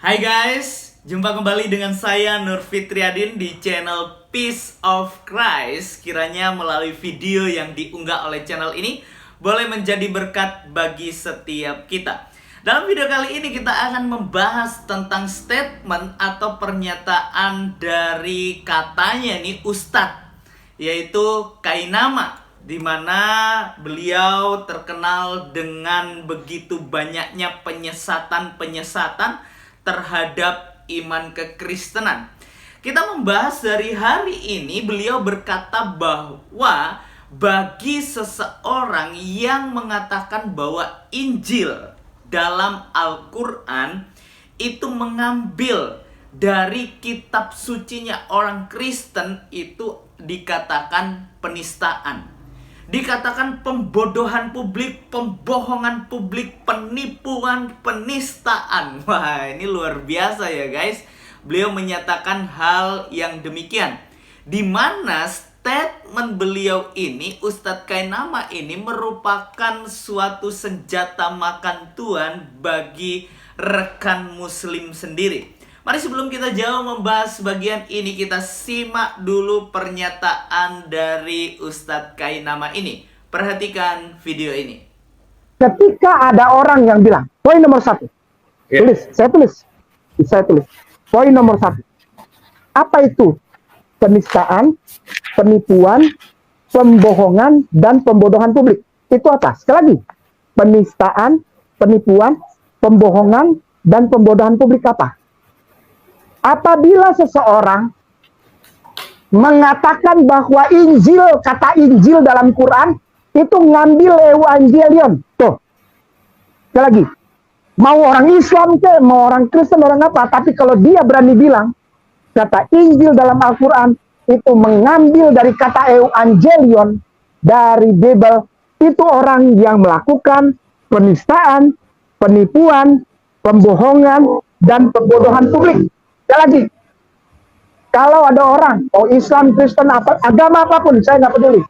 Hai guys, jumpa kembali dengan saya Nur Fitriadin di channel Peace of Christ. Kiranya melalui video yang diunggah oleh channel ini boleh menjadi berkat bagi setiap kita. Dalam video kali ini kita akan membahas tentang statement atau pernyataan dari katanya nih Ustadz, yaitu Kainama, di mana beliau terkenal dengan begitu banyaknya penyesatan-penyesatan terhadap iman kekristenan. Kita membahas dari hari ini, beliau berkata bahwa bagi seseorang yang mengatakan bahwa Injil dalam Al-Quran itu mengambil dari kitab sucinya orang Kristen, itu dikatakan penistaan, dikatakan pembodohan publik, pembohongan publik, penipuan, penistaan. Wah, ini luar biasa ya guys. Beliau menyatakan hal yang demikian, di mana statement beliau ini, Ustadz Kainama ini, merupakan suatu senjata makan tuan bagi rekan muslim sendiri. Mari sebelum kita jauh membahas bagian ini, kita simak dulu pernyataan dari Ustadz Kainama ini. Perhatikan video ini. Ketika ada orang yang bilang, poin nomor 1, saya tulis, poin nomor 1. Apa itu? Penistaan, penipuan, pembohongan, dan pembodohan publik. Itu apa? Sekali lagi, penistaan, penipuan, pembohongan, dan pembodohan publik apa? Apabila seseorang mengatakan bahwa Injil, kata Injil dalam Quran itu ngambil Evangelion. Tuh, sekali lagi, mau orang Islam ke, mau orang Kristen, orang apa, tapi kalau dia berani bilang kata Injil dalam Al-Quran itu mengambil dari kata Evangelion dari Bible, itu orang yang melakukan penistaan, penipuan, pembohongan, dan pembodohan publik. Sekali lagi, kalau ada orang, mau Islam, Kristen, agama apapun, saya nggak peduli,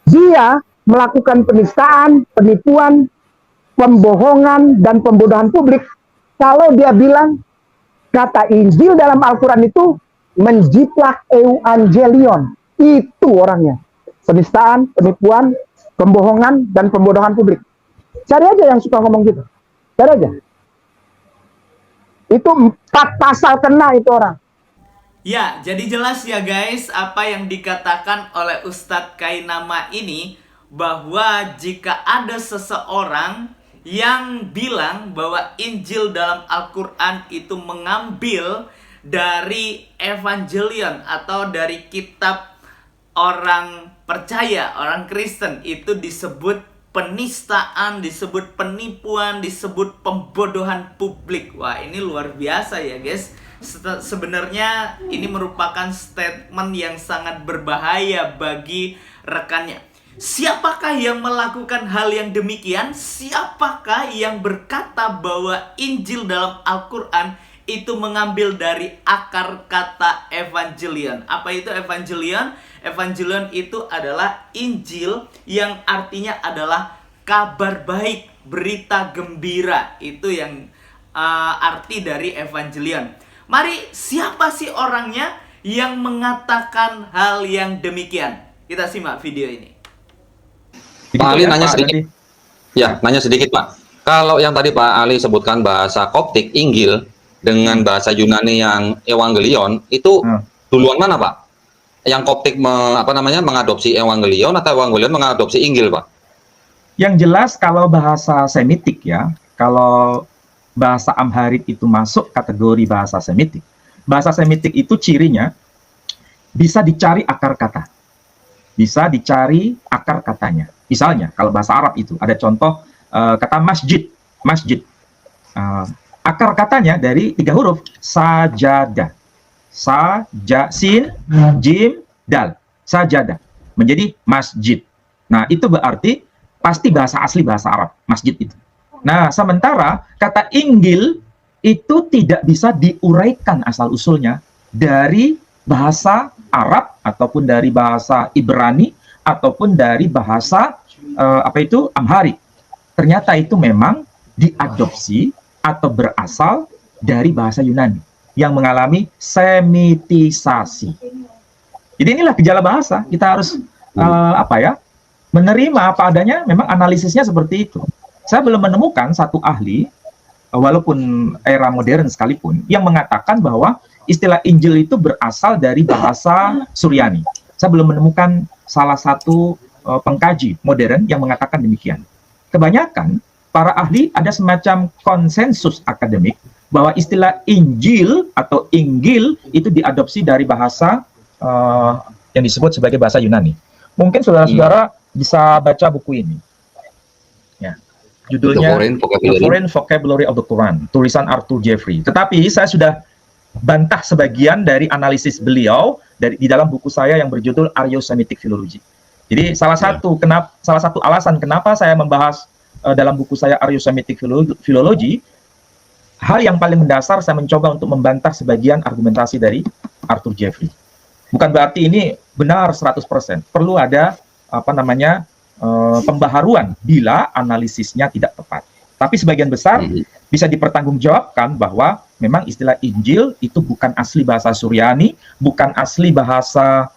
dia melakukan penistaan, penipuan, pembohongan, dan pembodohan publik, kalau dia bilang kata Injil dalam Al-Quran itu menjiplak Evangelion, itu orangnya. Penistaan, penipuan, pembohongan, dan pembodohan publik. Cari aja yang suka ngomong gitu, cari aja. Itu 4 pasal kena itu orang. Ya, jadi jelas ya guys apa yang dikatakan oleh Ustadz Kainama ini, bahwa jika ada seseorang yang bilang bahwa Injil dalam Al-Quran itu mengambil dari Evangelion atau dari kitab orang percaya, orang Kristen, itu disebut penistaan, disebut penipuan, disebut pembodohan publik. Wah, ini luar biasa ya guys. Sebenarnya ini merupakan statement yang sangat berbahaya bagi rekannya. Siapakah yang melakukan hal yang demikian? Siapakah yang berkata bahwa Injil dalam Al-Quran itu mengambil dari akar kata Evangelion? Apa itu Evangelion? Evangelion itu adalah Injil, yang artinya adalah kabar baik, berita gembira. Itu yang arti dari Evangelion. Mari, siapa sih orangnya yang mengatakan hal yang demikian? Kita simak video ini. Pak Ali nanya sedikit. Ya, nanya sedikit Pak. Kalau yang tadi Pak Ali sebutkan bahasa Koptik, Injil, dengan bahasa Yunani yang Evangelion, itu duluan mana Pak? Yang Koptik mengadopsi Evangelion atau Evangelion mengadopsi Injil, Pak? Yang jelas kalau bahasa Semitik ya, kalau bahasa Amharik itu masuk kategori bahasa Semitik. Bahasa Semitik itu cirinya bisa dicari akar kata. Bisa dicari akar katanya. Misalnya kalau bahasa Arab itu ada contoh kata masjid. Masjid. Akar katanya dari 3 huruf, sajadah. Sin, jim, dal, sajadah, menjadi masjid. Nah, itu berarti pasti bahasa asli bahasa Arab, masjid itu. Nah, sementara kata Injil itu tidak bisa diuraikan asal-usulnya dari bahasa Arab, ataupun dari bahasa Ibrani, ataupun dari bahasa Amharik. Ternyata itu memang diadopsi atau berasal dari bahasa Yunani yang mengalami semitisasi. Jadi inilah gejala bahasa. Kita harus menerima apa adanya. Memang analisisnya seperti itu. Saya belum menemukan satu ahli, walaupun era modern sekalipun, yang mengatakan bahwa istilah Injil itu berasal dari bahasa Suryani. Saya belum menemukan salah satu pengkaji modern yang mengatakan demikian. Kebanyakan para ahli ada semacam konsensus akademik bahwa istilah Injil atau Inggil itu diadopsi dari bahasa yang disebut sebagai bahasa Yunani. Mungkin saudara-saudara bisa baca buku ini. Ya, judulnya The Foreign Vocabulary of the Quran, tulisan Arthur Jeffrey. Tetapi saya sudah bantah sebagian dari analisis beliau di dalam buku saya yang berjudul Aryo-Semitic Philology. Jadi salah satu alasan kenapa saya membahas dalam buku saya Aryo-Semitic Philology, hal yang paling mendasar saya mencoba untuk membantah sebagian argumentasi dari Arthur Jeffrey. Bukan berarti ini benar 100%. Perlu ada pembaharuan bila analisisnya tidak tepat. Tapi sebagian besar bisa dipertanggungjawabkan bahwa memang istilah Injil itu bukan asli bahasa Suryani, bukan asli bahasa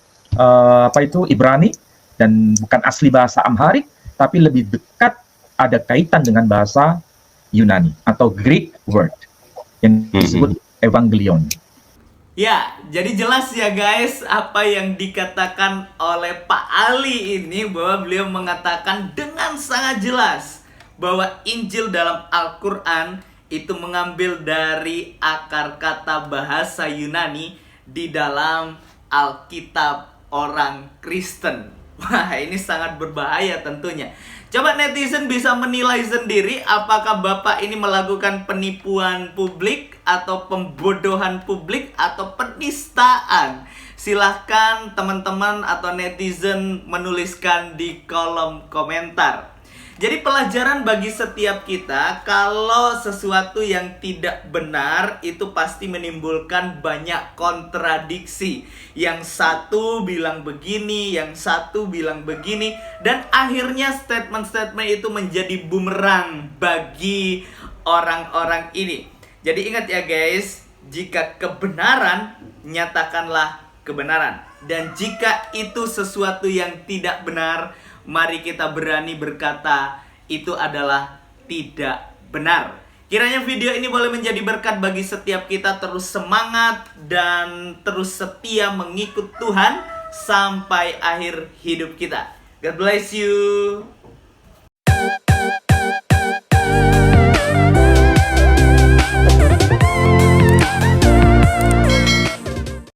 Ibrani, dan bukan asli bahasa Amharik, tapi lebih dekat ada kaitan dengan bahasa Yunani atau Greek word yang disebut Evangelion. Ya, jadi jelas ya guys apa yang dikatakan oleh Pak Ali ini, bahwa beliau mengatakan dengan sangat jelas bahwa Injil dalam Al-Quran itu mengambil dari akar kata bahasa Yunani di dalam Alkitab orang Kristen. Wah, ini sangat berbahaya tentunya. Coba netizen bisa menilai sendiri apakah Bapak ini melakukan penipuan publik atau pembodohan publik atau penistaan. Silahkan teman-teman atau netizen menuliskan di kolom komentar. Jadi pelajaran bagi setiap kita, kalau sesuatu yang tidak benar itu pasti menimbulkan banyak kontradiksi. Yang satu bilang begini, yang satu bilang begini, dan akhirnya statement-statement itu menjadi bumerang bagi orang-orang ini. Jadi ingat ya guys, jika kebenaran, nyatakanlah kebenaran. Dan jika itu sesuatu yang tidak benar, mari kita berani berkata itu adalah tidak benar. Kiranya video ini boleh menjadi berkat bagi setiap kita, terus semangat dan terus setia mengikut Tuhan sampai akhir hidup kita. God bless you.